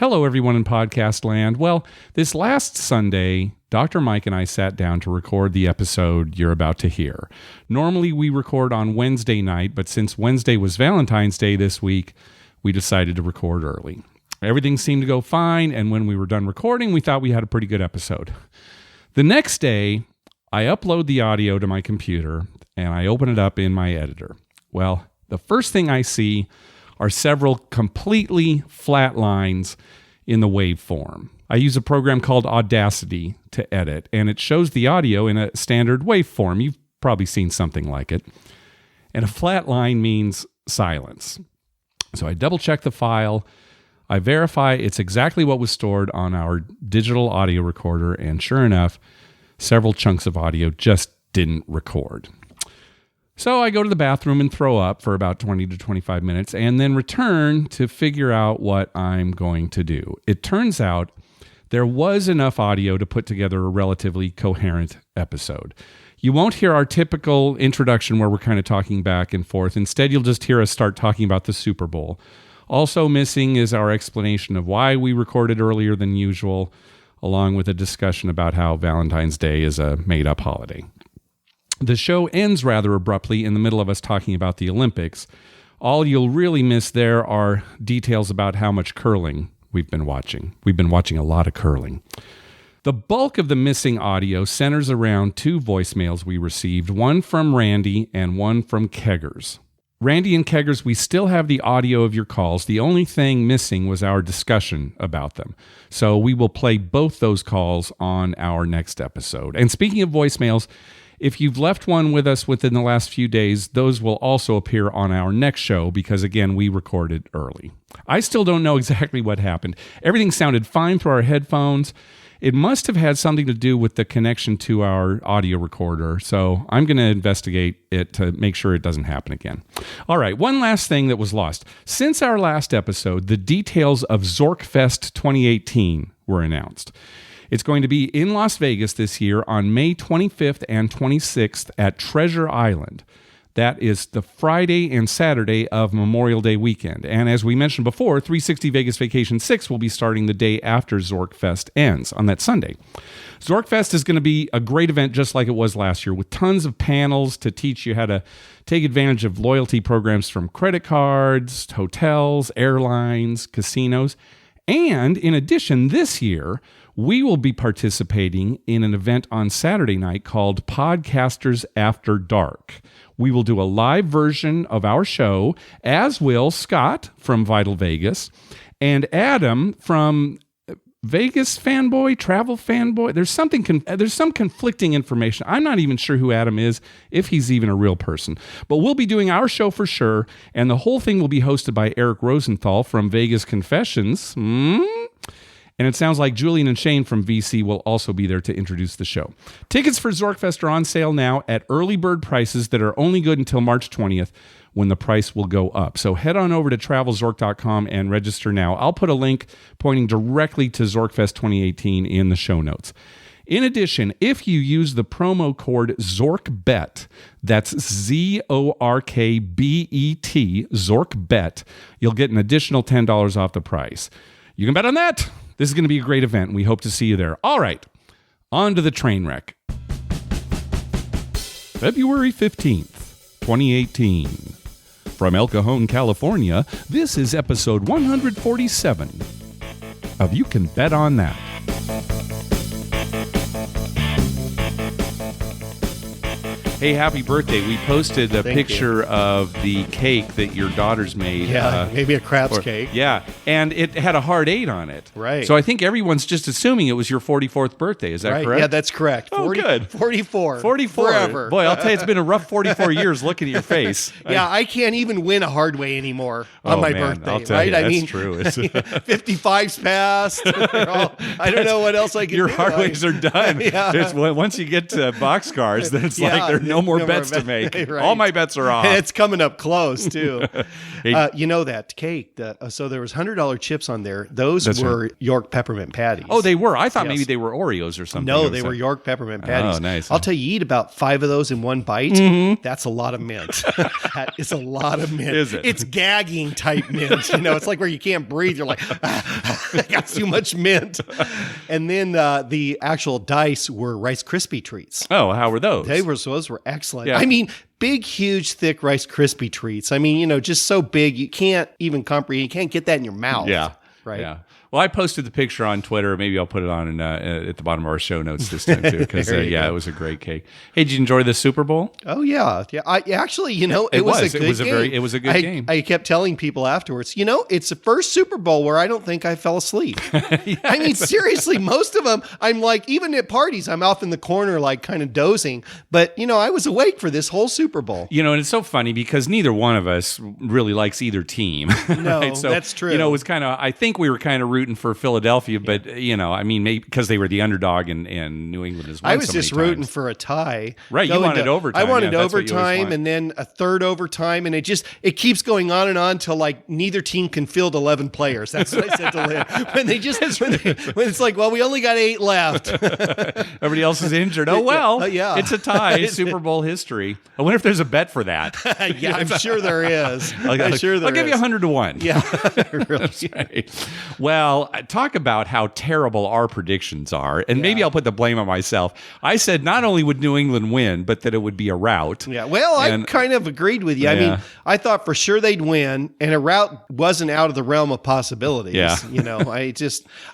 Hello, everyone in podcast land. Well, this last Sunday, Dr. Mike and I sat down to record the episode you're about to hear. Normally, we record on Wednesday night, but since Wednesday was Valentine's Day this week, we decided to record early. Everything seemed to go fine, and when we were done recording, we thought we had a pretty good episode. The next day, I upload the audio to my computer, and I open it up in my editor. Well, the first thing I see are several completely flat lines in the waveform. I use a program called Audacity to edit, and it shows the audio in a standard waveform. You've probably seen something like it. And a flat line means silence. So I double check the file. I verify it's exactly what was stored on our digital audio recorder, and sure enough, several chunks of audio just didn't record. So I go to the bathroom and throw up for about 20 to 25 minutes and then return to figure out what I'm going to do. It turns out there was enough audio to put together a relatively coherent episode. You won't hear our typical introduction where we're kind of talking back and forth. Instead, you'll just hear us start talking about the Super Bowl. Also missing is our explanation of why we recorded earlier than usual, along with a discussion about how Valentine's Day is a made-up holiday. The show ends rather abruptly in the middle of us talking about the Olympics. All you'll really miss there are details about how much curling we've been watching. We've been watching a lot of curling. The bulk of the missing audio centers around two voicemails we received, one from Randy and one from Keggers. Randy and Keggers, we still have the audio of your calls. The only thing missing was our discussion about them. So we will play both those calls on our next episode. And speaking of voicemails, if you've left one with us within the last few days, those will also appear on our next show because, again, we recorded early. I still don't know exactly what happened. Everything sounded fine through our headphones. It must have had something to do with the connection to our audio recorder, so I'm going to investigate it to make sure it doesn't happen again. All right, one last thing that was lost. Since our last episode, the details of Zorkfest 2018 were announced. It's going to be in Las Vegas this year on May 25th and 26th at Treasure Island. That is the Friday and Saturday of Memorial Day weekend. And as we mentioned before, 360 Vegas Vacation 6 will be starting the day after Zorkfest ends on that Sunday. Zorkfest is going to be a great event just like it was last year, with tons of panels to teach you how to take advantage of loyalty programs from credit cards, hotels, airlines, casinos. And in addition, this year, we will be participating in an event on Saturday night called Podcasters After Dark. We will do a live version of our show, as will Scott from Vital Vegas and Adam from Vegas Fanboy, Travel Fanboy. There's some conflicting information. I'm not even sure who Adam is, if he's even a real person. But we'll be doing our show for sure, and the whole thing will be hosted by Eric Rosenthal from Vegas Confessions. And it sounds like Julian and Shane from VC will also be there to introduce the show. Tickets for Zorkfest are on sale now at early bird prices that are only good until March 20th, when the price will go up. So head on over to travelzork.com and register now. I'll put a link pointing directly to Zorkfest 2018 in the show notes. In addition, if you use the promo code ZORKBET, that's ZORKBET, ZORKBET, you'll get an additional $10 off the price. You can bet on that. This is going to be a great event, and we hope to see you there. All right, on to the train wreck. February 15th, 2018. From El Cajon, California, this is episode 147 of You Can Bet on That. Hey, happy birthday. We posted a picture of the cake that your daughters made. Yeah, maybe a craps cake. Yeah, and it had a hard 8 on it. Right. So I think everyone's just assuming it was your 44th birthday. Is that correct? Yeah, that's correct. Good. 44. 44. Forever. Boy, I'll tell you, it's been a rough 44 years looking at your face. Yeah, I can't even win a hard way anymore on my birthday. I'll tell right? you, that's I mean, true. 55's passed. I don't know what else I can do. Your hard ways are done. Yeah. Once you get to boxcars, then it's like they're no more bets to make. Right. All my bets are off. And it's coming up close too. You know that cake. So there was $100 chips on there. Those were York peppermint patties. Oh, they were. I thought maybe they were Oreos or something. No, they were York peppermint patties. Oh, nice. I'll tell you, eat about 5 of those in one bite. That's a lot of mint. It's a lot of mint. Is it? It's gagging type mint. You know, it's like where you can't breathe. You're like, I got too much mint. And then the actual dice were Rice Krispie treats. Oh, how were those? Those were excellent. Yeah. I mean, big, huge, thick Rice Krispie treats. I mean, you know, just so big you can't even comprehend. You can't get that in your mouth. Yeah. Right. Yeah. Well, I posted the picture on Twitter. Maybe I'll put it on at the bottom of our show notes this time too, because it was a great cake. Hey, did you enjoy the Super Bowl? Oh yeah. I actually, you know, it was a good game. It was a good game. I kept telling people afterwards, you know, it's the first Super Bowl where I don't think I fell asleep. I mean, seriously, most of them, I'm like, even at parties, I'm off in the corner, like kind of dozing. But you know, I was awake for this whole Super Bowl. You know, and it's so funny because neither one of us really likes either team. No, right? So, that's true. You know, it was kind of. I think we were kind of rooting for Philadelphia. But, you know, I mean, maybe because they were the underdog and New England as well. I was just rooting for a tie. Right. You wanted overtime. I wanted overtime and then a third overtime. And it keeps going on and on till like neither team can field 11 players. That's what I said to Lynn. When it's like, well, we only got 8 left. Everybody else is injured. Oh, well, yeah. It's a tie. Super Bowl history. I wonder if there's a bet for that. Yeah, I'm sure there is. I'll give you 100-1. Yeah. Really. That's right. Well, talk about how terrible our predictions are. And maybe I'll put the blame on myself. I said not only would New England win, but that it would be a rout. Yeah. Well, I kind of agreed with you. I mean, I thought for sure they'd win, and a rout wasn't out of the realm of possibilities. Yeah. You know,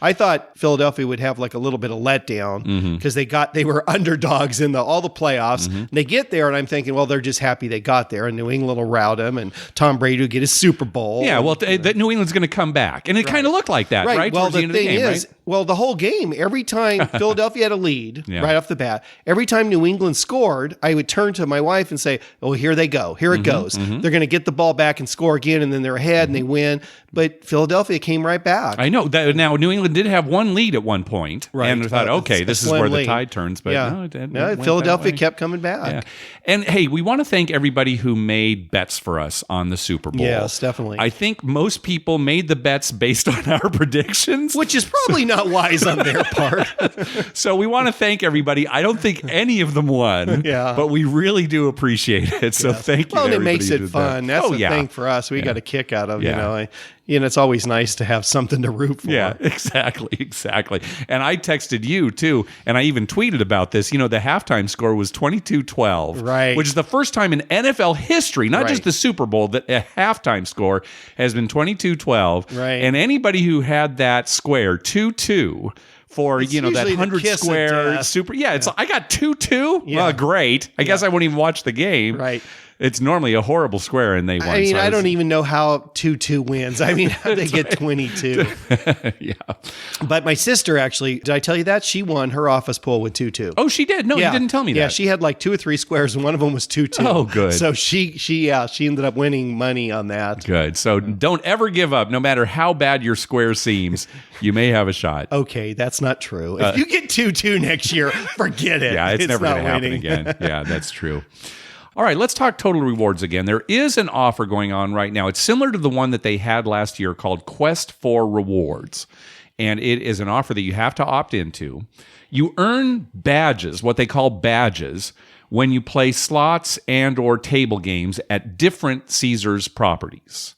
I thought Philadelphia would have like a little bit of letdown because they were underdogs in all the playoffs. And they get there, and I'm thinking, well, they're just happy they got there, and New England will rout them, and Tom Brady will get his Super Bowl. Yeah. Well, that New England's going to come back, and it kind of looked like that, right? Well, the thing is, the whole game, every time Philadelphia had a lead right off the bat, every time New England scored, I would turn to my wife and say, oh, here they go. Here it goes. They're going to get the ball back and score again, and then they're ahead and they win. But Philadelphia came right back. I know. Now, New England did have one lead at one point, and I thought, okay, this is where the tide turns. But no, Philadelphia kept coming back. Yeah. And hey, we want to thank everybody who made bets for us on the Super Bowl. Yes, definitely. I think most people made the bets based on our predictions, which is probably not wise on their part. So we want to thank everybody. I don't think any of them won, but we really do appreciate it. So thank you. Well, and it makes it fun. That's the thing for us. We got a kick out of, you know, it's always nice to have something to root for. Yeah, exactly. And I texted you too, and I even tweeted about this. You know, the halftime score was 22-12, right? Which is the first time in NFL history, not just the Super Bowl, that a halftime score has been 22-12. Right. And anybody who had that square 2-2 for it's that 100 square super, it's I got 2-2. Yeah. Well, great. I guess I won't even watch the game. Right. It's normally a horrible square, and they won. I mean, I don't even know how 2-2 wins. I mean, how they get 22. Yeah. But my sister actually, did I tell you that? She won her office pool with 2-2. Oh, she did? No, you didn't tell me that. Yeah, she had like 2 or 3 squares, and one of them was 2-2. Oh, good. So she ended up winning money on that. Good. So don't ever give up. No matter how bad your square seems, you may have a shot. Okay, that's not true. If you get 2-2 next year, forget it. Yeah, it's never going to happen again. Yeah, that's true. All right, let's talk total rewards again. There is an offer going on right now. It's similar to the one that they had last year called Quest for Rewards. And it is an offer that you have to opt into. You earn badges, what they call badges, when you play slots and or table games at different Caesars properties.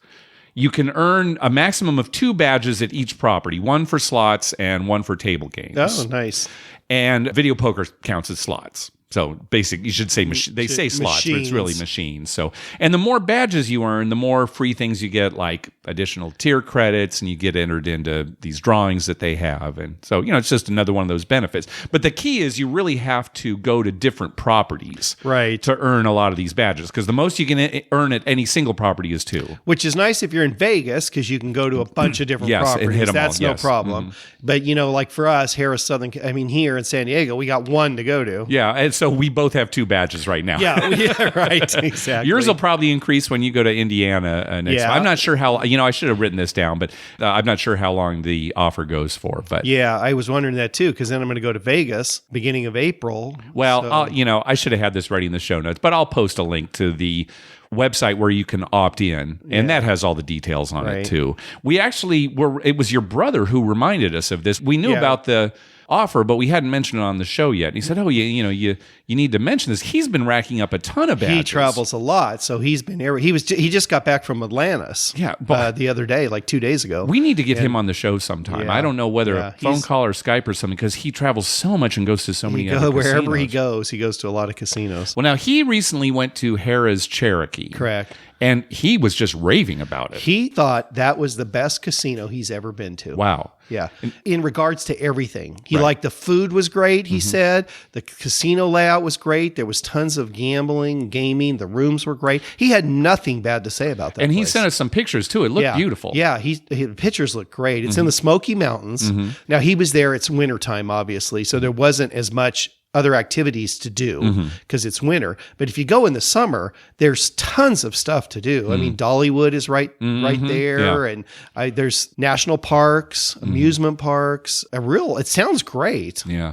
You can earn a maximum of 2 badges at each property, one for slots and one for table games. Oh, nice. And video poker counts as slots. So basic, you should say they say slots, but it's really machines. So, and the more badges you earn, the more free things you get, like additional tier credits, and you get entered into these drawings that they have. And so, it's just another one of those benefits. But the key is you really have to go to different properties, right, to earn a lot of these badges, because the most you can earn at any single property is 2. Which is nice if you're in Vegas, because you can go to a bunch of different properties. And hit them That's all. No problem. But like for us, here in San Diego, we got 1 to go to. Yeah, so we both have 2 badges right now. Yeah, right. Exactly. Yours will probably increase when you go to Indiana next time. I'm not sure how, I should have written this down, but I'm not sure how long the offer goes for. But yeah, I was wondering that too, because then I'm going to go to Vegas beginning of April. Well, I should have had this ready in the show notes, but I'll post a link to the website where you can opt in, and that has all the details on it too. We actually it was your brother who reminded us of this. We knew about the offer, but we hadn't mentioned it on the show yet. And he said, "Oh, you need to mention this." He's been racking up a ton of badges. He travels a lot, so he's been there. He just got back from Atlantis. Yeah, the other day, like 2 days ago. We need to get him on the show sometime. I don't know whether a phone call or Skype or something, because he travels so much and goes to so many other wherever casinos. he goes to a lot of casinos. Well, now he recently went to Harrah's Cherokee. Correct. And he was just raving about it. He thought that was the best casino he's ever been to. Wow. Yeah. In regards to everything. He liked the food was great, he said. The casino layout was great. There was tons of gambling, gaming. The rooms were great. He had nothing bad to say about that And he place. sent us some pictures, too. It looked beautiful. Yeah, the pictures look great. It's in the Smoky Mountains. Now, he was there. It's wintertime, obviously, so there wasn't as much other activities to do because it's winter. But if you go in the summer, there's tons of stuff to do. I mean, Dollywood is right there, and there's national parks, amusement parks. It sounds great. Yeah.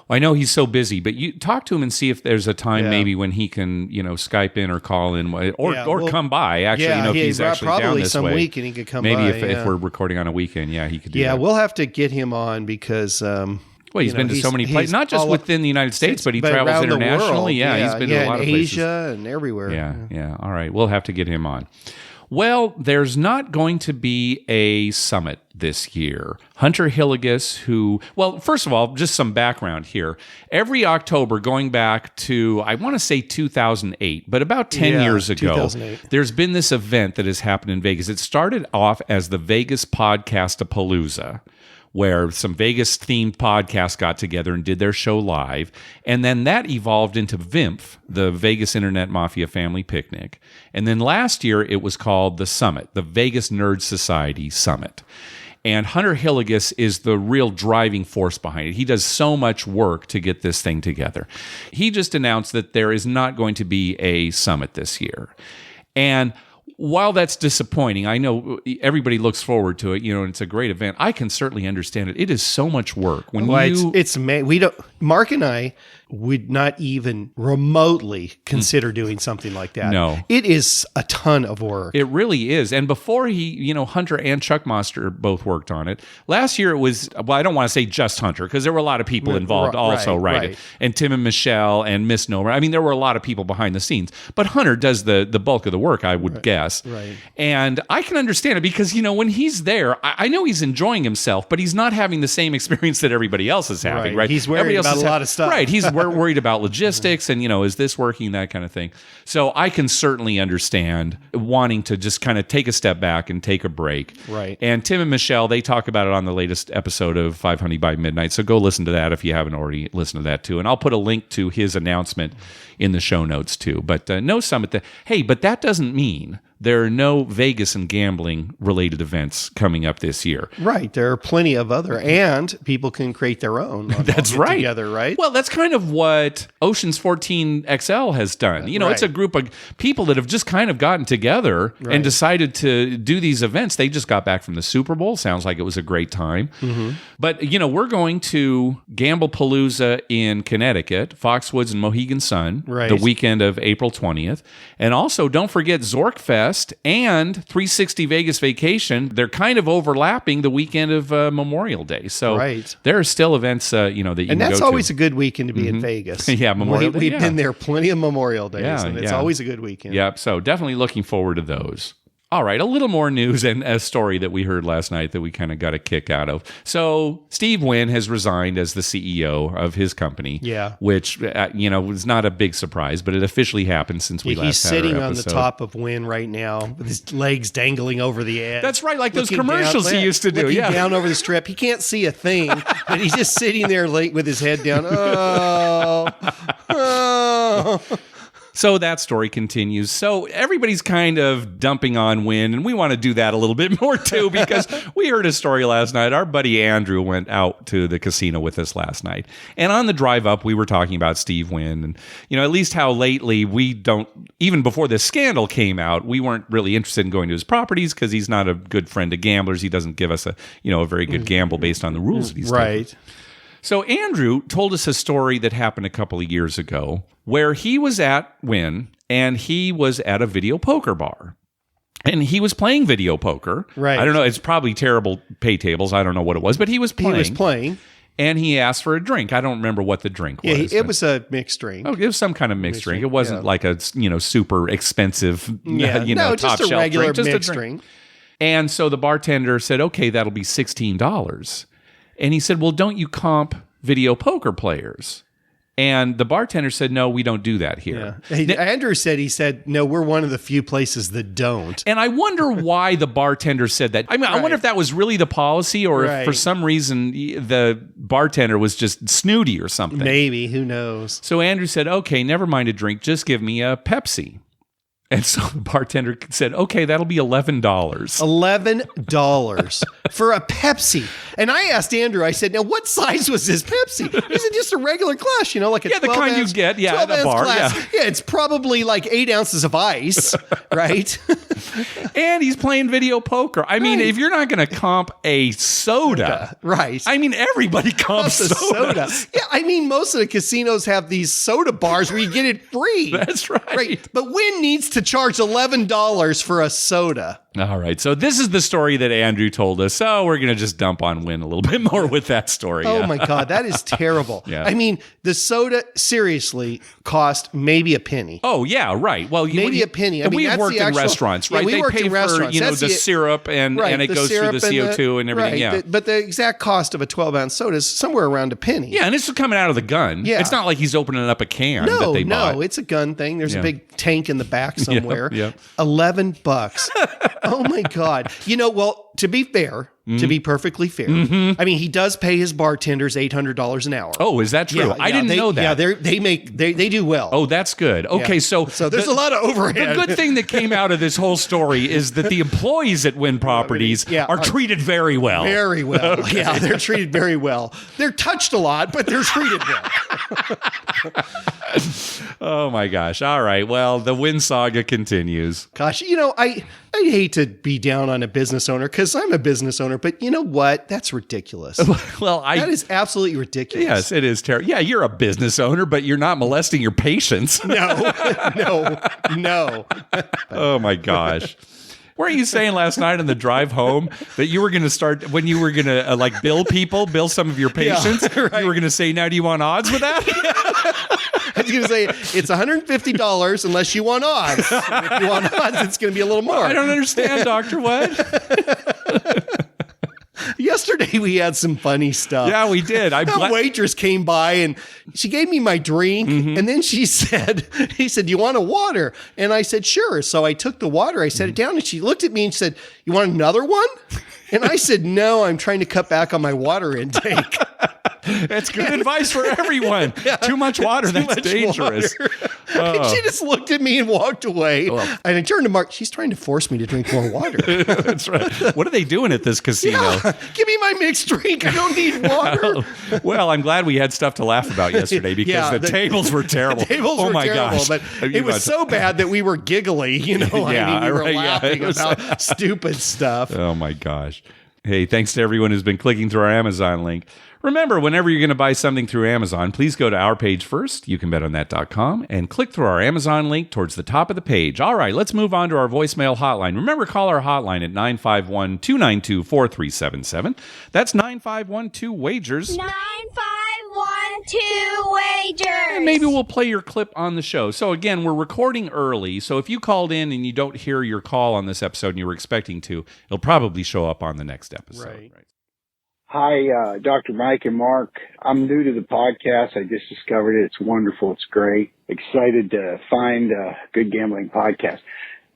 I know he's so busy, but you talk to him and see if there's a time maybe when he can, Skype in or call in or come by. Actually, if he's actually probably down this some way, week and he could come maybe by. if we're recording on a weekend, he could do that. Yeah, we'll have to get him on because. Well, he's been to so many places, not just within the United States, but he travels internationally. Yeah, he's been to a lot of places. Asia and everywhere. Yeah. All right, we'll have to get him on. Well, there's not going to be a summit this year. Hunter Hillegas, first of all, just some background here. Every October, going back to, I want to say 2008, but about 10 years ago, there's been this event that has happened in Vegas. It started off as the Vegas Podcast-a-Palooza, where some Vegas-themed podcasts got together and did their show live. And then that evolved into VIMF, the Vegas Internet Mafia Family Picnic. And then last year, it was called the Summit, the Vegas Nerd Society Summit. And Hunter Hillegas is the real driving force behind it. He does so much work to get this thing together. He just announced that there is not going to be a summit this year. And while that's disappointing, I know everybody looks forward to it, and it's a great event. I can certainly understand it. It is so much work. Mark and I would not even remotely consider doing something like that. No. It is a ton of work. It really is. And before Hunter and Chuck Monster both worked on it. Last year it was, I don't want to say just Hunter, because there were a lot of people involved also, right? And Tim and Michelle and Miss Nomer. I mean, there were a lot of people behind the scenes. But Hunter does the bulk of the work, I would guess. Right. And I can understand it because, when he's there, I know he's enjoying himself, but he's not having the same experience that everybody else is having, right? He's worried about a lot of stuff. Right. He's worried about logistics and, is this working, that kind of thing. So I can certainly understand wanting to just kind of take a step back and take a break. Right. And Tim and Michelle, they talk about it on the latest episode of 5 Honey by Midnight. So go listen to that if you haven't already listened to that too. And I'll put a link to his announcement in the show notes too. But no summit. But that doesn't mean there are no Vegas and gambling related events coming up this year. Right. There are plenty of other, and people can create their own. That's right. Together, right? Well, that's kind of what Ocean's 14 XL has done. It's a group of people that have just kind of gotten together and decided to do these events. They just got back from the Super Bowl. Sounds like it was a great time. Mm-hmm. But, we're going to Gamblepalooza in Connecticut, Foxwoods and Mohegan Sun, the weekend of April 20th. And also, don't forget Zorkfest and 360 Vegas Vacation. They're kind of overlapping the weekend of Memorial Day. So there are still events, that you can go to. And that's always a good weekend to be in Vegas. Yeah, Memorial Day. We've been there plenty of Memorial Days, and it's always a good weekend. Yep, so definitely looking forward to those. All right, a little more news and a story that we heard last night that we kind of got a kick out of. So Steve Wynn has resigned as the CEO of his company, which, was not a big surprise, but it officially happened since we last had our episode. He's sitting on the top of Wynn right now with his legs dangling over the edge. That's right, like those commercials he used to do. Looking down over the strip. He can't see a thing, but he's just sitting there with his head down. Oh. So that story continues. So everybody's kind of dumping on Wynn, and we want to do that a little bit more too, because we heard a story last night. Our buddy Andrew went out to the casino with us last night. And on the drive up, we were talking about Steve Wynn, and, at least how lately even before this scandal came out, we weren't really interested in going to his properties because he's not a good friend to gamblers. He doesn't give us a very good gamble based on the rules that he's right. taking. So Andrew told us a story that happened a couple of years ago where he was at Wynn and he was at a video poker bar. And he was playing video poker. Right. I don't know. It's probably terrible pay tables. I don't know what it was, but he was playing. And he asked for a drink. I don't remember what the drink was. Yeah, it was a mixed drink. Oh, it was some kind of mixed drink. It wasn't like a super expensive, no, top just a shelf regular drink. Just mixed a drink. drink. And so the bartender said, "Okay, that'll be $16." And he said, "Well, don't you comp video poker players?" And the bartender said, "No, we don't do that here." Yeah. Andrew said, "No, we're one of the few places that don't." And I wonder why the bartender said that. I mean, I wonder if that was really the policy or if for some reason the bartender was just snooty or something. Maybe, who knows? So Andrew said, "Okay, never mind a drink. Just give me a Pepsi." And so the bartender said, "Okay, that'll be $11." $11 for a Pepsi. And I asked Andrew, I said, "Now, what size was this Pepsi?" He said, "Just a regular glass, like a 12 the kind ounce, you get, at a bar. Glass. Yeah, it's probably like 8 ounces of ice, right?" And he's playing video poker. I mean, if you're not going to comp a soda, right? I mean, everybody comps soda. Yeah, I mean, most of the casinos have these soda bars where you get it free. That's right. But Wynn needs to charge $11 for a soda. All right. So this is the story that Andrew told us. So we're going to just dump on Wynn a little bit more with that story. Oh, my God. That is terrible. Yeah. I mean, the soda seriously cost maybe a penny. Oh, yeah. Right. Well, maybe a penny. I mean, we've worked in restaurants, right? We worked in restaurants. The syrup and it goes through the CO2 and everything. Right. Yeah. But the exact cost of a 12-ounce soda is somewhere around a penny. Yeah. And it's coming out of the gun. Yeah. It's not like he's opening up a can that they bought. No, it's a gun thing. There's a big tank in the back somewhere. Yeah. $11. Oh, my God. Well, to be fair, to be perfectly fair, I mean, he does pay his bartenders $800 an hour. Oh, is that true? I didn't know that. Yeah, they do well. Oh, that's good. Okay, so there's a lot of overhead. The good thing that came out of this whole story is that the employees at Wynn Properties are treated very well. Very well. Okay. Yeah, they're treated very well. They're touched a lot, but they're treated well. Oh my gosh. All right. Well, the Wynn saga continues. Gosh, I hate to be down on a business owner because I'm a business owner, but you know what? That's ridiculous. That is absolutely ridiculous. Yes, it is terrible. Yeah, you're a business owner, but you're not molesting your patients. No. Oh my gosh. Weren't you saying last night on the drive home that you were going to start, when you were going to bill some of your patients, right. You were going to say, "Now, do you want odds with that?" I was going to say, it's $150 unless you want odds. If you want odds, it's going to be a little more. I don't understand, Doctor. What? Yesterday we had some funny stuff. Yeah, we did. A waitress came by and she gave me my drink, and then he said, "Do you want a water?" And I said, "Sure." So I took the water, I set it down, and she looked at me and said, "You want another one?" And I said, "No, I'm trying to cut back on my water intake." That's good advice for everyone. Yeah. Too much water, that's dangerous. And she just looked at me and walked away. And I turned to Mark. She's trying to force me to drink more water. That's right. What are they doing at this casino? Yeah. Give me my mixed drink. I don't need water. Well, I'm glad we had stuff to laugh about yesterday because the tables were terrible. The tables were terrible, gosh. But it was so bad that we were giggly. We were laughing about stupid stuff. Oh, my gosh. Hey, thanks to everyone who's been clicking through our Amazon link. Remember, whenever you're going to buy something through Amazon, please go to our page first, youcanbetonthat.com, and click through our Amazon link towards the top of the page. All right, let's move on to our voicemail hotline. Remember, call our hotline at 951-292-4377. That's 9512-WAGERS. 9512-WAGERS. And maybe we'll play your clip on the show. So again, we're recording early, so if you called in and you don't hear your call on this episode and you were expecting to, it'll probably show up on the next episode. Right. Hi, Dr. Mike and Mark. I'm new to the podcast. I just discovered it. It's wonderful. It's great. Excited to find a good gambling podcast.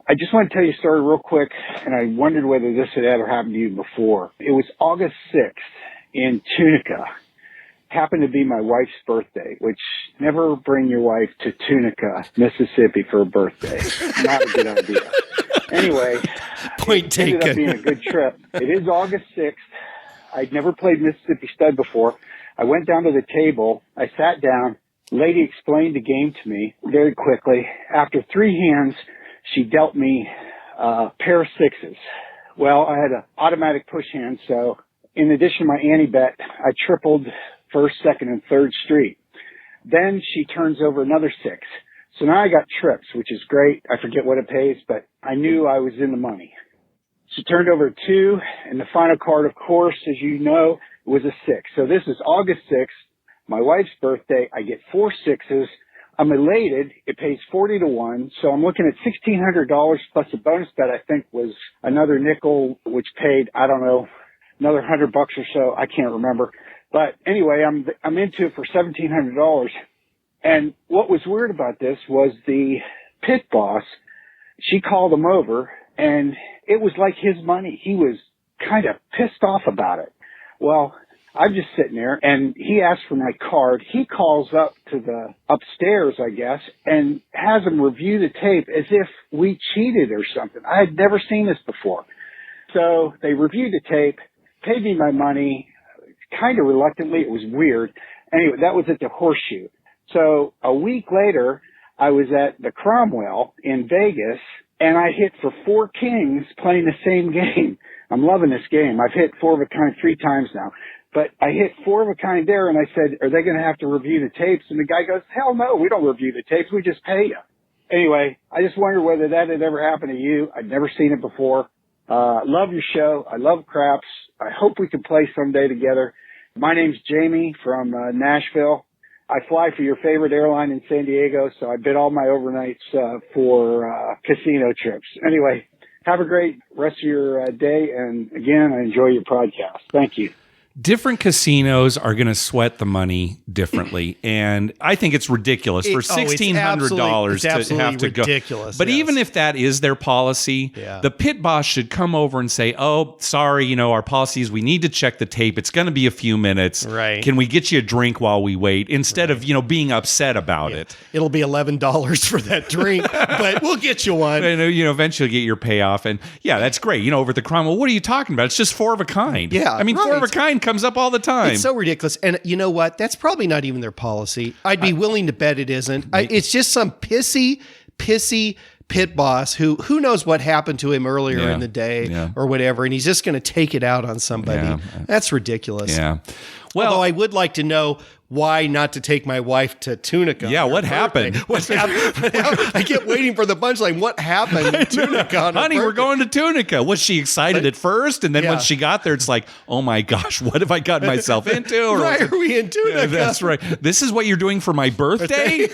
I just want to tell you a story real quick, and I wondered whether this had ever happened to you before. It was August 6th in Tunica, happened to be my wife's birthday, which never bring your wife to Tunica, Mississippi for a birthday. Not a good idea. Anyway, Point taken. Ended up being a good trip. It is August 6th. I'd never played Mississippi Stud before. I went down to the table. I sat down. Lady explained the game to me very quickly. After 3 hands, she dealt me a pair of sixes. Well, I had an automatic push hand, so in addition to my ante bet, I tripled first, second, and third street. Then she turns over another 6. So now I got trips, which is great. I forget what it pays, but I knew I was in the money. She turned over 2, and the final card, of course, as you know, was a 6. So this is August 6th, my wife's birthday. I get 4 sixes. I'm elated. It pays 40 to 1. So I'm looking at $1,600 plus a bonus bet I think was another nickel, which paid, I don't know, another $100 or so. I can't remember. But anyway, I'm into it for $1,700. And what was weird about this was the pit boss, she called him over, and it was like his money. He was kind of pissed off about it. Well, I'm just sitting there, and he asked for my card. He calls up to the upstairs, I guess, and has him review the tape as if we cheated or something. I had never seen this before. So they reviewed the tape, paid me my money, kind of reluctantly. It was weird. Anyway, that was at the Horseshoe. So a week later, I was at the Cromwell in Vegas, and I hit for 4 kings playing the same game. I'm loving this game. I've hit 4 of a kind 3 times now. But I hit 4 of a kind there, and I said, are they going to have to review the tapes? And the guy goes, hell no, we don't review the tapes. We just pay you. Anyway, I just wonder whether that had ever happened to you. I'd never seen it before. Love your show. I love craps. I hope we can play someday together. My name's Jamie from Nashville. I fly for your favorite airline in San Diego, so I bid all my overnights for casino trips. Anyway, have a great rest of your day, and again, I enjoy your podcast. Thank you. Different casinos are going to sweat the money differently, and I think it's ridiculous for $1,600 to have to go. Ridiculous, but yes. even if that is their policy, the pit boss should come over and say, "Oh, sorry, our policy is we need to check the tape. It's going to be a few minutes. Right? Can we get you a drink while we wait?" Instead of being upset about it. It'll be $11 for that drink, but we'll get you one. And eventually get your payoff, and that's great. Over at the Cromwell, what are you talking about? It's just 4 of a kind. Yeah, I mean, right. 4 of a kind comes up all the time. It's so ridiculous. And you know what? That's probably not even their policy. I'd be willing to bet it isn't. It's just some pissy pit boss who knows what happened to him earlier in the day or whatever, and he's just going to take it out on somebody. Yeah. That's ridiculous. Yeah. Well, although I would like to know why not to take my wife to Tunica. Yeah, what happened? What happened? I kept waiting for the punchline. What happened in Tunica? Honey, we're going to Tunica. Was she excited at first? And then when she got there, it's like, oh my gosh, what have I gotten myself into? Or why are we in Tunica? Yeah, that's right. This is what you're doing for my birthday?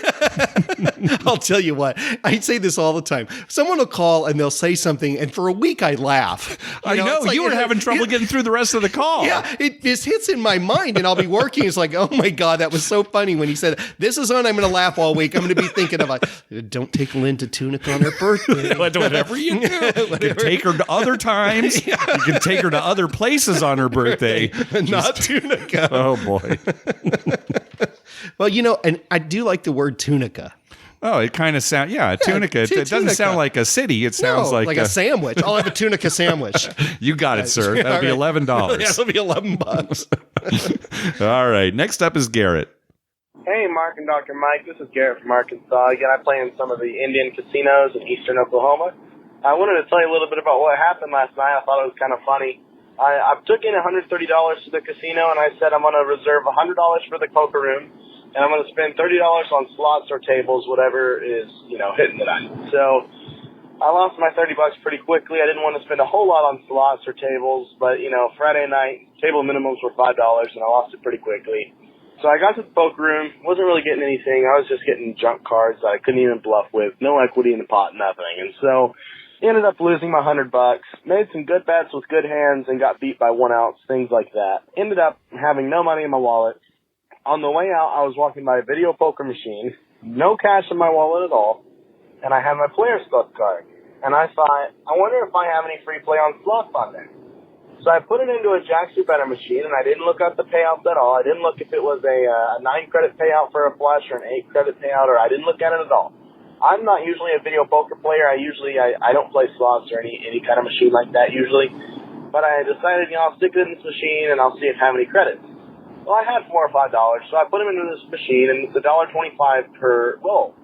I'll tell you what. I say this all the time. Someone will call and they'll say something, and for a week I laugh. I know. Like, you were having trouble getting through the rest of the call. Yeah, it just hits in my mind, and I'll be working. It's like, oh my God, that was so funny when he said, this is on, I'm going to laugh all week. I'm going to be thinking about, don't take Lynn to Tunica on her birthday. Whatever you do. You can take her to other times. You can take her to other places on her birthday. Not Tunica. Oh, boy. Well, and I do like the word Tunica. Oh, it kind of sounds, Tunica. It doesn't sound like a city. It sounds like a sandwich. I'll have a Tunica sandwich. You got it, sir. That'll be $11. Yeah, that'll be $11. All right. Next up is Garrett. Hey, Mark and Dr. Mike. This is Garrett from Arkansas. Again, I play in some of the Indian casinos in eastern Oklahoma. I wanted to tell you a little bit about what happened last night. I thought it was kind of funny. I took in $130 to the casino, and I said I'm going to reserve $100 for the poker room, and I'm going to spend $30 on slots or tables, whatever is, hitting the night. So I lost my $30 pretty quickly. I didn't want to spend a whole lot on slots or tables, but, Friday night, table minimums were $5, and I lost it pretty quickly. So I got to the poker room, wasn't really getting anything. I was just getting junk cards that I couldn't even bluff with, no equity in the pot, nothing. And so ended up losing my $100, made some good bets with good hands and got beat by 1 ounce, things like that. Ended up having no money in my wallet. On the way out, I was walking by a video poker machine, no cash in my wallet at all, and I had my Players Club card. And I thought, I wonder if I have any free play on slots on there. So I put it into a Jack's Better machine, and I didn't look up the payouts at all. I didn't look if it was a 9-credit payout for a flush or an 8-credit payout, or I didn't look at it at all. I'm not usually a video poker player. I don't play slots or any kind of machine like that usually. But I decided, I'll stick it in this machine and I'll see if I have any credits. Well, I had $4 or $5, so I put them into this machine, and it's $1.25 per roll.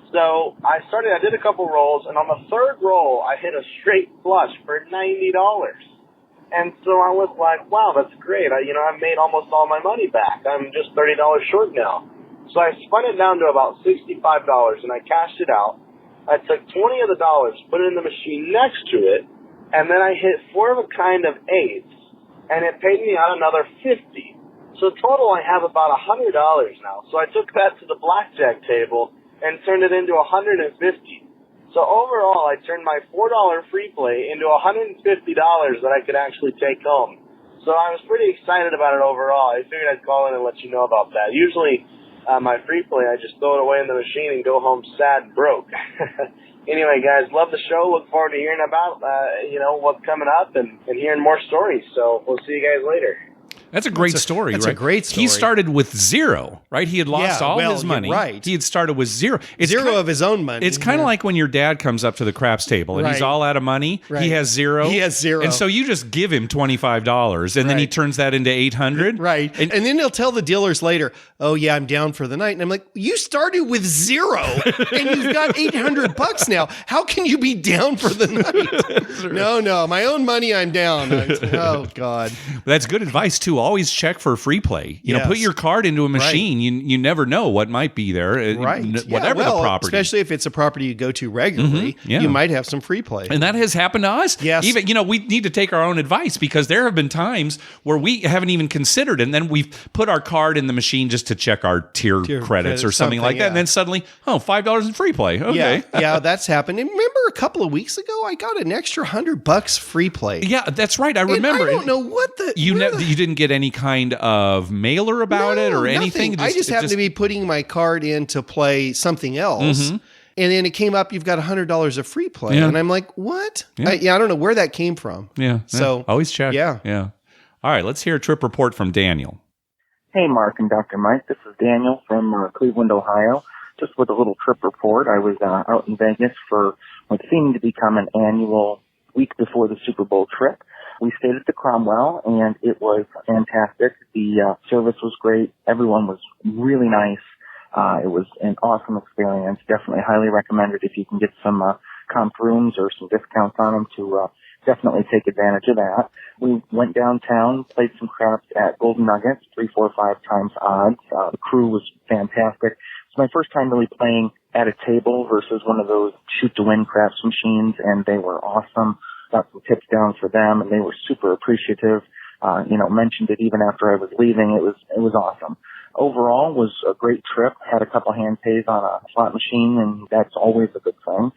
So I did a couple rolls, and on the third roll, I hit a straight flush for $90. And so I was like, wow, that's great. I made almost all my money back. I'm just $30 short now. So I spun it down to about $65, and I cashed it out. I took 20 of the dollars, put it in the machine next to it, and then I hit 4 of a kind of 8s, and it paid me out another $50. So total, I have about $100 now. So I took that to the blackjack table and turned it into $150. So overall, I turned my $4 free play into $150 that I could actually take home. So I was pretty excited about it overall. I figured I'd call in and let you know about that. Usually, my free play, I just throw it away in the machine and go home sad and broke. Anyway, guys, love the show. Look forward to hearing about, what's coming up and hearing more stories. So we'll see you guys later. That's a great story, right? That's a great story. He started with zero, right? He had lost all his money. Right. He had started with zero. It's zero of his own money. It's kind of like when your dad comes up to the craps table and he's all out of money. Right. He has zero. And so you just give him $25 and then he turns that into $800. Right. And then he'll tell the dealers later, oh, yeah, I'm down for the night. And I'm like, you started with zero and you've got $800 now. How can you be down for the night? No, my own money, I'm down. Oh, God. That's good advice, too. Always check for free play. You know, put your card into a machine. Right. You never know what might be there. Right. Whatever the property. Especially if it's a property you go to regularly, you might have some free play. And that has happened to us. Yes. Even, we need to take our own advice because there have been times where we haven't even considered, and then we've put our card in the machine just to check our tier credits or something like that. And then suddenly, $5 in free play. Okay. Yeah, that's happened. And remember a couple of weeks ago, I got an extra $100 free play. Yeah, that's right. I remember. And I don't know what you didn't get any kind of mailer about it or anything. I just happened to be putting my card in to play something else. And then it came up, you've got $100 of free play. And I'm like, what? I don't know where that came from. Yeah. So always check. Yeah. All right, let's hear a trip report from Daniel. Hey, Mark and Dr. Mike. This is Daniel from Cleveland, Ohio. Just with a little trip report. I was out in Vegas for what seemed to become an annual week before the Super Bowl trip. We stayed at the Cromwell, and it was fantastic. The service was great. Everyone was really nice. It was an awesome experience. Definitely highly recommended if you can get some comp rooms or some discounts on them to definitely take advantage of that. We went downtown, played some craps at Golden Nuggets, 3, 4, 5 times odds. The crew was fantastic. It's my first time really playing at a table versus one of those shoot-to-win craps machines, and they were awesome. Got some tips down for them, and they were super appreciative. Mentioned it even after I was leaving. It was awesome. Overall, was a great trip. Had a couple hand pays on a slot machine, and that's always a good thing.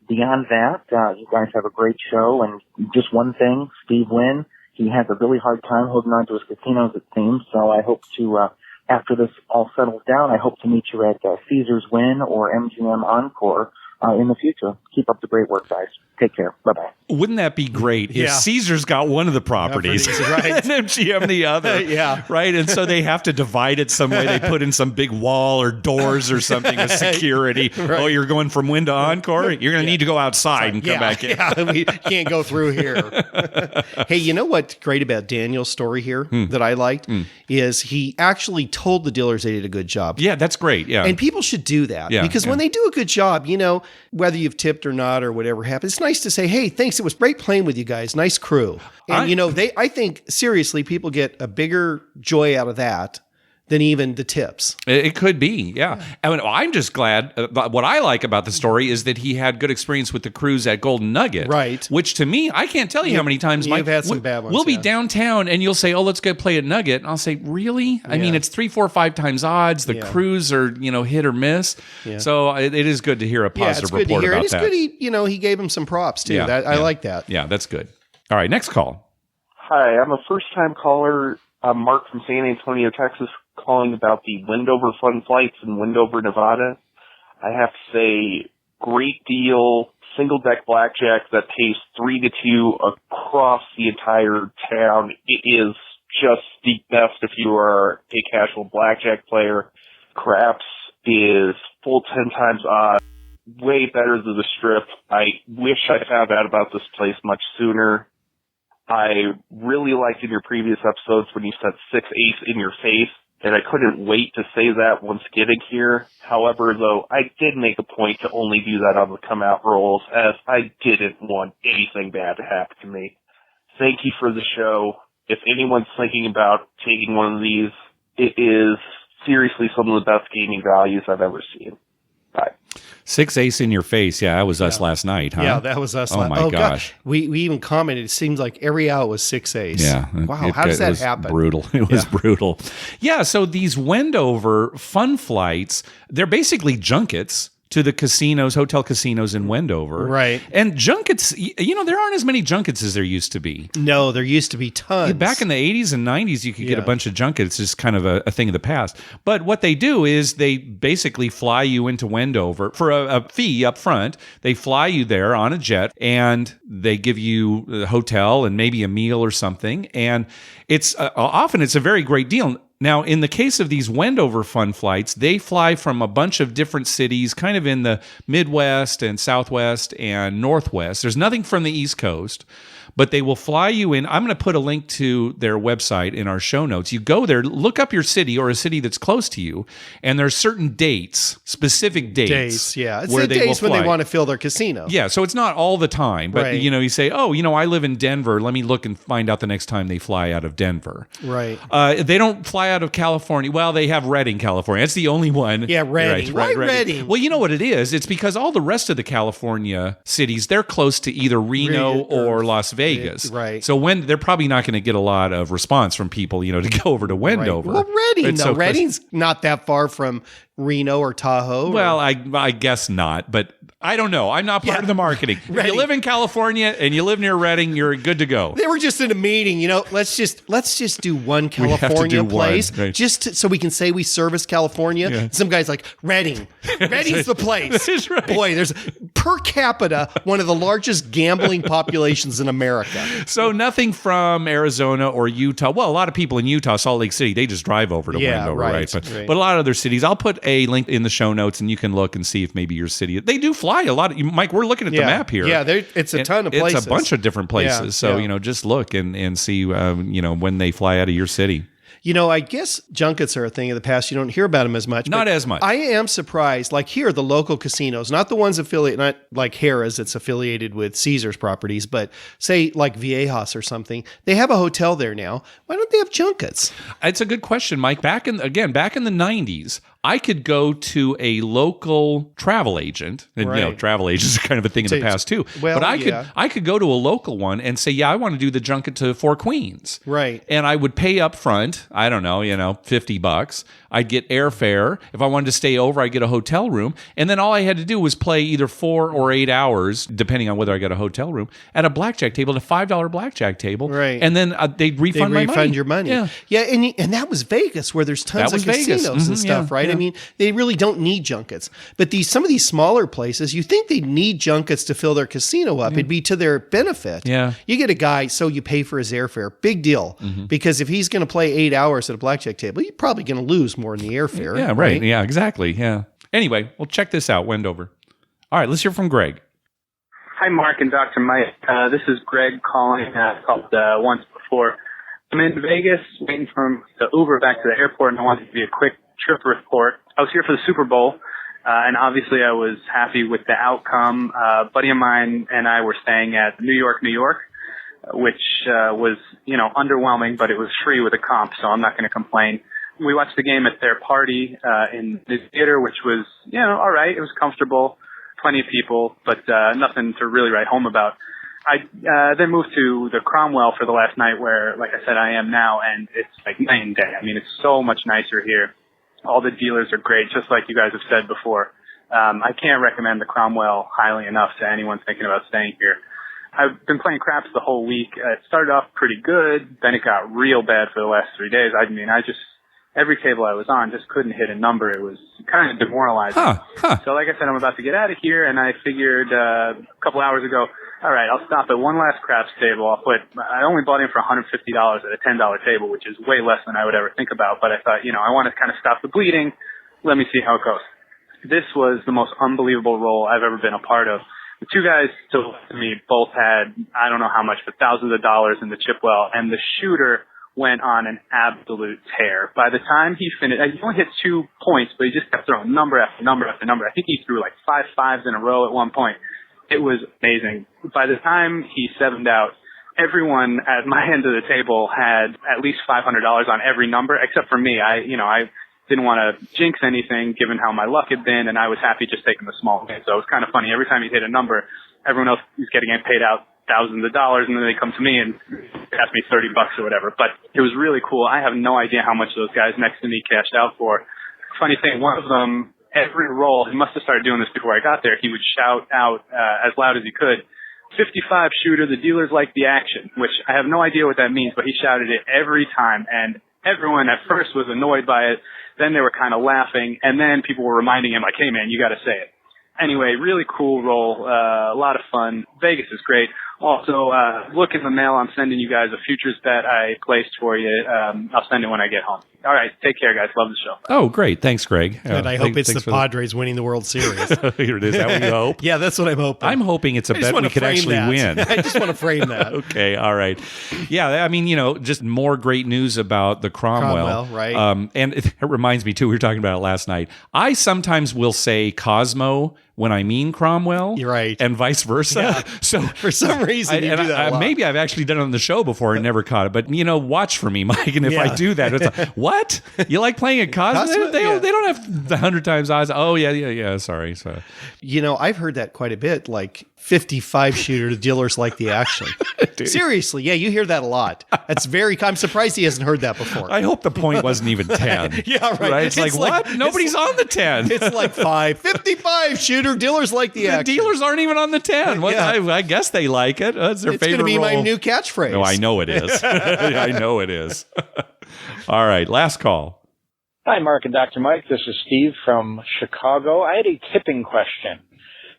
Beyond that, you guys have a great show. And just one thing, Steve Wynn, he has a really hard time holding on to his casinos, it seems. So I hope to, after this all settles down, I hope to meet you at Caesars Wynn or MGM Encore in the future. Keep up the great work, guys. Take care. Bye-bye. Wouldn't that be great if Caesars got one of the properties right. and MGM the other? Right? And so they have to divide it some way. They put in some big wall or doors or something with security. Right. Oh, you're going from Wynn to Encore? You're going to need to go outside and come back in. Yeah, we can't go through here. Hey, you know what's great about Daniel's story here that I liked is he actually told the dealers they did a good job. Yeah, that's great. Yeah. And people should do that because when they do a good job, whether you've tipped or not or whatever happens, it's nice to say, hey, thanks. It was great playing with you guys. Nice crew. And, I think seriously, people get a bigger joy out of that than even the tips. It could be, yeah. And I'm just glad. What I like about the story is that he had good experience with the cruise at Golden Nugget. Right. Which to me, I can't tell you how many times Mike, had some bad ones. We'll be downtown and you'll say, oh, let's go play at Nugget. And I'll say, really? I mean, it's 3, 4, 5 times odds. The cruise are, hit or miss. Yeah. So it is good to hear a positive report about that. It's good he gave him some props too. I like that. Yeah, that's good. All right, next call. Hi, I'm a first-time caller. I'm Mark from San Antonio, Texas, calling about the Wendover Fun Flights in Wendover, Nevada. I have to say, great deal, single deck blackjack that pays 3-2 across the entire town. It is just the best if you are a casual blackjack player. Craps is full 10 times odds, way better than the Strip. I wish I found out about this place much sooner. I really liked in your previous episodes when you said 6-ace in your face, and I couldn't wait to say that once getting here. However, though, I did make a point to only do that on the come-out rolls, as I didn't want anything bad to happen to me. Thank you for the show. If anyone's thinking about taking one of these, it is seriously some of the best gaming values I've ever seen. Bye. 6-ace in your face. Yeah, that was us last night, huh? Yeah, that was us. Oh, my gosh. God. We even commented, it seems like every out was 6-ace. Yeah. Wow, how does that happen? Brutal. It was brutal. Yeah, so these Wendover fun flights, they're basically junkets to the casinos, hotel casinos in Wendover. Right. And junkets, there aren't as many junkets as there used to be. No, there used to be tons. Back in the 80s and 90s, you could get a bunch of junkets. It's just kind of a thing of the past. But what they do is they basically fly you into Wendover for a fee up front. They fly you there on a jet, and they give you a hotel and maybe a meal or something. And it's often it's a very great deal. Now, in the case of these Wendover fun flights, they fly from a bunch of different cities, kind of in the Midwest and Southwest and Northwest. There's nothing from the East Coast, but they will fly you in. I'm going to put a link to their website in our show notes. You go there, look up your city or a city that's close to you, and there's certain dates, specific dates. Yeah. It's where the days when they want to fill their casino. Yeah, so it's not all the time, but you say, I live in Denver. Let me look and find out the next time they fly out of Denver. Right. They don't fly out of California. Well, they have Redding, California. That's the only one. Yeah, Redding. Right, Redding? Well, you know what it is? It's because all the rest of the California cities, they're close to either Reno or Las Vegas. Right. So they're probably not going to get a lot of response from people, to go over to Wendover. Right. Well, Redding, though. Redding's not that far from Reno or Tahoe. Well, I guess not, but I don't know. I'm not part of the marketing. If you live in California and you live near Redding, you're good to go. They were just in a meeting, let's just do one California place, just so we can say we service California. Yeah. Some guy's like, Redding. Redding's the place. That's right. Boy, there's per capita one of the largest gambling populations in America. So nothing from Arizona or Utah. Well, a lot of people in Utah, Salt Lake City, they just drive over to Wendover, right? But a lot of other cities. I'll put a link in the show notes, and you can look and see if maybe your city. They do fly a lot. Mike, we're looking at the map here. Yeah, it's a ton of places. It's a bunch of different places. So just look and see when they fly out of your city. I guess junkets are a thing of the past. You don't hear about them as much. Not as much. I am surprised. Like here, the local casinos, not the ones affiliated, not like Harrah's that's affiliated with Caesars properties, but say like Viejas or something. They have a hotel there now. Why don't they have junkets? It's a good question, Mike. Back in the 90s, I could go to a local travel agent, and travel agents are kind of a thing in the past too. Well, but I could go to a local one and say, I want to do the junket to Four Queens, right? And I would pay up front. I don't know, $50. I'd get airfare. If I wanted to stay over, I'd get a hotel room, and then all I had to do was play either 4 or 8 hours, depending on whether I got a hotel room, at a blackjack table, at a $5 blackjack table, right? And then they'd refund my money. Your money, yeah. And that was Vegas, where there's tons of casinos and stuff, right? Yeah. I mean, they really don't need junkets. But some of these smaller places, you think they need junkets to fill their casino up. It'd be to their benefit. Yeah. You get a guy, so you pay for his airfare. Big deal. Because if he's going to play 8 hours at a blackjack table, you're probably going to lose more than the airfare. Yeah, right. Yeah, exactly. Yeah. Anyway, well, check this out, Wendover. All right, let's hear from Greg. Hi, Mark and Dr. Mike. This is Greg calling. Called once before. I'm in Vegas, waiting for the Uber back to the airport, and I wanted to give you a quick trip report. I was here for the Super Bowl, and obviously I was happy with the outcome. A buddy of mine and I were staying at New York, which was, underwhelming, but it was free with a comp, so I'm not going to complain. We watched the game at their party in the theater, which was, all right. It was comfortable, plenty of people, but nothing to really write home about. I then moved to the Cromwell for the last night where, like I said, I am now, and it's like night and day. I mean, it's so much nicer here. All the dealers are great, just like you guys have said before. I can't recommend the Cromwell highly enough to anyone thinking about staying here. I've been playing craps the whole week. It started off pretty good, then it got real bad for the last 3 days. I mean, I just every table I was on just couldn't hit a number. It was kind of demoralizing. So like I said, I'm about to get out of here, and I figured a couple hours ago, all right, I'll stop at one last craps table. I only bought in for $150 at a $10 table, which is way less than I would ever think about. But I thought, I want to kind of stop the bleeding. Let me see how it goes. This was the most unbelievable roll I've ever been a part of. The two guys to me both had, I don't know how much, but thousands of dollars in the chip well, and the shooter went on an absolute tear. By the time he finished, he only hit 2 points, but he just kept throwing number after number after number. I think he threw like 5 5s in a row at one point. It was amazing. By the time he sevened out, everyone at my end of the table had at least $500 on every number, except for me. I didn't want to jinx anything given how my luck had been, and I was happy just taking the small win. So it was kind of funny. Every time he hit a number, everyone else was getting paid out thousands of dollars, and then they come to me and ask me $30 or whatever. But it was really cool. I have no idea how much those guys next to me cashed out for. Funny thing, one of them, every roll, he must have started doing this before I got there, he would shout out as loud as he could, 55 shooter, the dealers like the action, which I have no idea what that means, but he shouted it every time, and everyone at first was annoyed by it. Then they were kind of laughing, and then people were reminding him, like, hey, man, you got to say it. Anyway, really cool roll, a lot of fun. Vegas is great. Also, look in the mail. I'm sending you guys a futures bet I placed for you. I'll send it when I get home. All right, take care, guys. Love the show. Oh, great. Thanks, Greg. And I hope it's the Padres winning the World Series. Here it is. That what you hope? Yeah, that's what I'm hoping. I'm hoping it's a bet we could actually win. I just want to frame that. Okay, all right. Yeah, I mean, just more great news about the Cromwell. Right. And it reminds me, too, we were talking about it last night. I sometimes will say Cosmo when I mean Cromwell. You're right. And vice versa. Yeah. So for some reason, you do that a lot. Maybe I've actually done it on the show before and never caught it. But, watch for me, Mike. And if I do that, it's like, what? You like playing at Cosmo? They don't have 100 times odds. Oh, yeah. Sorry. So, I've heard that quite a bit, like 55 shooter, the dealers like the action. Seriously, yeah, you hear that a lot. That's I'm surprised he hasn't heard that before. I hope the point wasn't even 10. Yeah, right. It's like, what? Nobody's on the 10. It's like 55 shooter, dealers like the action. The dealers aren't even on the 10. What? Yeah. I guess they like it. It's their favorite going to be role. my new catchphrase. No, I know it is. I know it is. All right, last call. Hi, Mark and Dr. Mike. This is Steve from Chicago. I had a tipping question.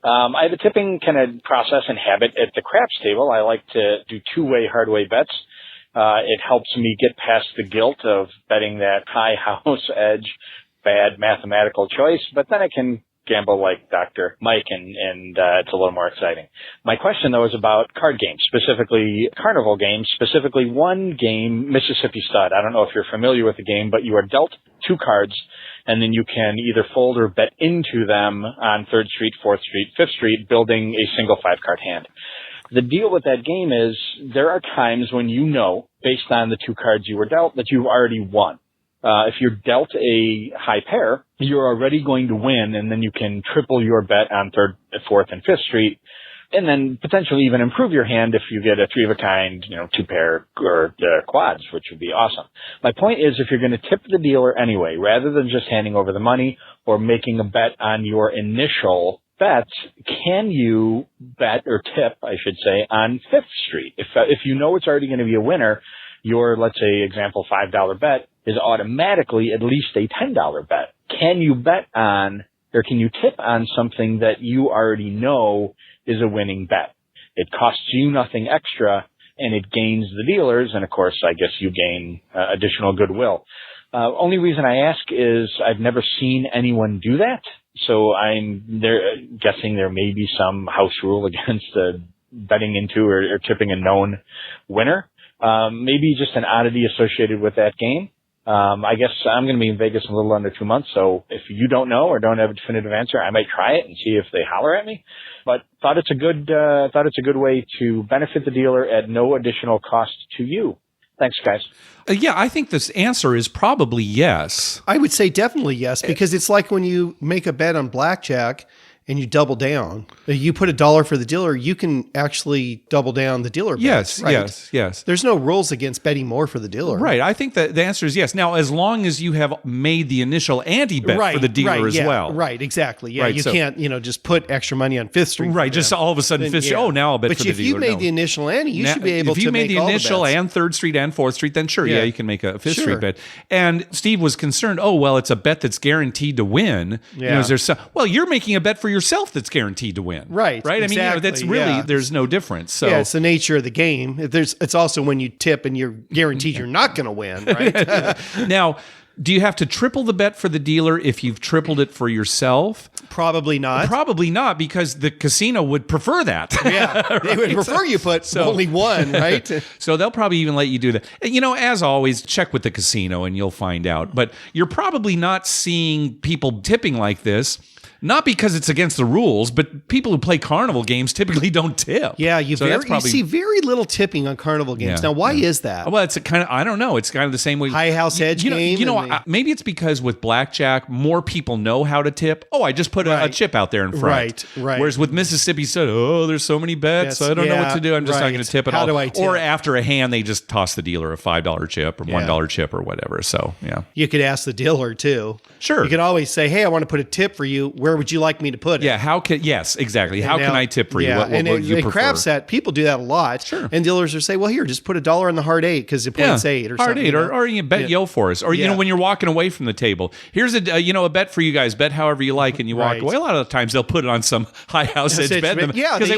I have a tipping kind of process and habit at the craps table. I like to do two-way, hard-way bets. It helps me get past the guilt of betting that high house edge, bad mathematical choice, but then I can gamble like Dr. Mike, and it's a little more exciting. My question, though, is about card games, specifically carnival games, specifically one game, Mississippi Stud. I don't know if you're familiar with the game, but you are dealt 2 cards, and then you can either fold or bet into them on 3rd Street, 4th Street, 5th Street, building a single 5-card hand. The deal with that game is there are times when based on the 2 cards you were dealt, that you've already won. If you're dealt a high pair, you're already going to win, and then you can triple your bet on 3rd, 4th, and 5th Street, and then potentially even improve your hand if you get a 3 of a kind, 2 pair or quads, which would be awesome. My point is, if you're going to tip the dealer anyway, rather than just handing over the money or making a bet on your initial bets, can you bet or tip, I should say, on 5th Street? If you know it's already going to be a winner, your, let's say, example, $5 bet is automatically at least a $10 bet. Can you bet on, or can you tip on something that you already know is a winning bet? It costs you nothing extra, and it gains the dealers, and of course, I guess you gain additional goodwill. Only reason I ask is I've never seen anyone do that, so I'm guessing there may be some house rule against betting into or tipping a known winner. Maybe just an oddity associated with that game. I guess I'm going to be in Vegas in a little under 2 months, so if you don't know or don't have a definitive answer, I might try it and see if they holler at me. But thought it's a good way to benefit the dealer at no additional cost to you. Thanks, guys. Yeah, I think this answer is probably yes. I would say definitely yes, because it's like when you make a bet on blackjack and you double down. You put $1 for the dealer, you can actually double down the dealer bet. Yes, right? yes. There's no rules against betting more for the dealer. Right. I think that the answer is yes. Now, as long as you have made the initial ante-bet for the dealer as well. Right, exactly. Yeah, Right, you can't, just put extra money on Fifth Street. Right, just all of a sudden Fifth Street, now I'll bet for the dealer. But if you made the initial ante, you should be able to make all the bets. If you made the initial and Third Street and Fourth Street, then sure, you can make a Fifth Street bet. And Steve was concerned, it's a bet that's guaranteed to win. Yeah. Is there you're making a bet for yourself that's guaranteed to win. Right. Right? Exactly, I mean, that's really, there's no difference. So it's the nature of the game. It's also when you tip and you're guaranteed you're not going to win, right? Now, do you have to triple the bet for the dealer if you've tripled it for yourself? Probably not. Probably not, because the casino would prefer that. Yeah, they would prefer you put only one, right? So they'll probably even let you do that. And, as always, check with the casino and you'll find out. But you're probably not seeing people tipping like this. Not because it's against the rules, but people who play carnival games typically don't tip. Yeah, you see very little tipping on carnival games. Now, why is that? Well, it's I don't know. It's kind of the same way. High house edge game. Maybe it's because with blackjack, more people know how to tip. I just put a chip out there in front. Right. Whereas with Mississippi State, there's so many bets. I don't know what to do. I'm just not going to tip at all. How do I tip? Or after a hand, they just toss the dealer a $5 chip or $1 chip or whatever. So, yeah. You could ask the dealer, too. Sure. You could always say, hey, I want to put a tip for you. Where would you like me to put it? Yeah, yes, exactly. How can I tip for you? What would you prefer? Crab set, people do that a lot. Sure. And dealers will say, well, here, just put $1 on the hard 8 because it points 8 or hard something. 8, or you bet yo for us. Or, when you're walking away from the table, here's a bet for you guys. Bet however you like, and you walk away. A lot of the times they'll put it on some high house edge bet. Because they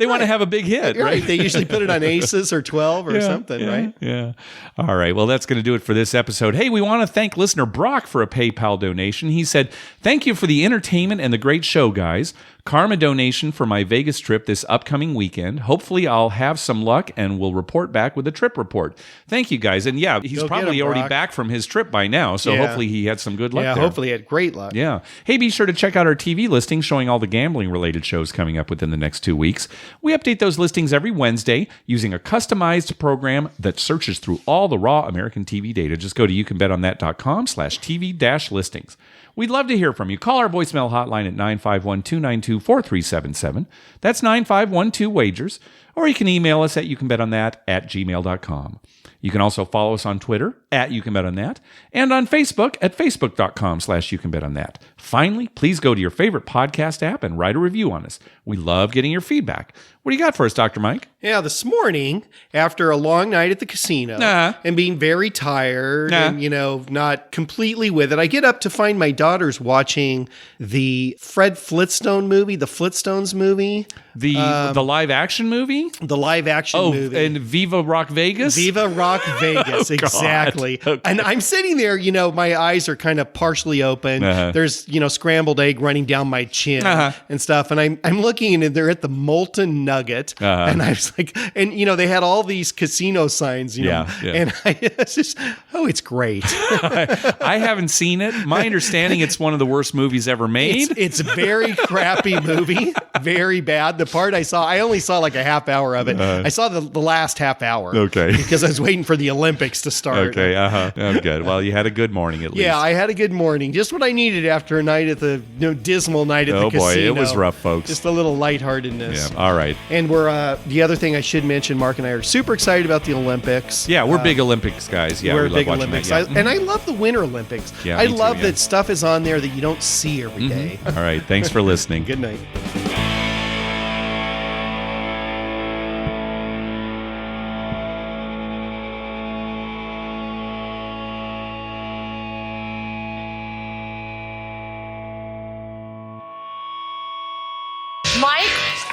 want to have a big hit, right? They usually put it on aces or 12 or something, right? Yeah. All right. Well, that's going to do it for this episode. Hey, we want to thank listener Brock for a PayPal donation. He said, thank you for the entertainment and the great show, guys. Karma donation for my Vegas trip this upcoming weekend. Hopefully I'll have some luck and will report back with a trip report. Thank you, guys. And he's probably already back from his trip by now, so hopefully he had some good luck there. Hopefully he had great luck. Yeah. Hey, be sure to check out our TV listing showing all the gambling-related shows coming up within the next 2 weeks. We update those listings every Wednesday using a customized program that searches through all the raw American TV data. Just go to youcanbetonthat.com/TV-listings. We'd love to hear from you. Call our voicemail hotline at 951-292-4377. That's 9512-WAGERS. Or you can email us at youcanbetonThat@gmail.com. You can also follow us on Twitter at YouCanBetOnThat and on Facebook at Facebook.com/YouCanBetOnThat. Finally, please go to your favorite podcast app and write a review on us. We love getting your feedback. What do you got for us, Dr. Mike? Yeah, this morning, after a long night at the casino and being very tired and, not completely with it, I get up to find my daughter's watching the Fred Flintstone movie, the Flintstones movie. The live action movie? The live action movie. And Viva Rock Vegas? Viva Rock Vegas, exactly. Okay. And I'm sitting there, my eyes are kind of partially open. There's, scrambled egg running down my chin and stuff. And I'm looking and they're at the Molten Nugget. And I was like, and, they had all these casino signs, and I was just, it's great. I haven't seen it. My understanding, it's one of the worst movies ever made. It's a very crappy movie, very bad. The part I only saw like a half hour of it. I saw the last half hour. Okay. Because I was waiting for the Olympics to start. Okay, Oh, good. Well, you had a good morning at least. Yeah, I had a good morning. Just what I needed after a night at the dismal night at the casino. Oh boy, it was rough, folks. Just a little lightheartedness. Yeah, all right. And we're the other thing I should mention, Mark and I are super excited about the Olympics. Yeah, we're big Olympics guys. Yeah, we're we love big watching Olympics. that. Yeah. And I love the Winter Olympics. Yeah, I love that stuff is on there that you don't see every day. All right, thanks for listening. Good night.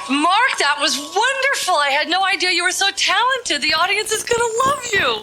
Mark, that was wonderful. I had no idea you were so talented. The audience is going to love you.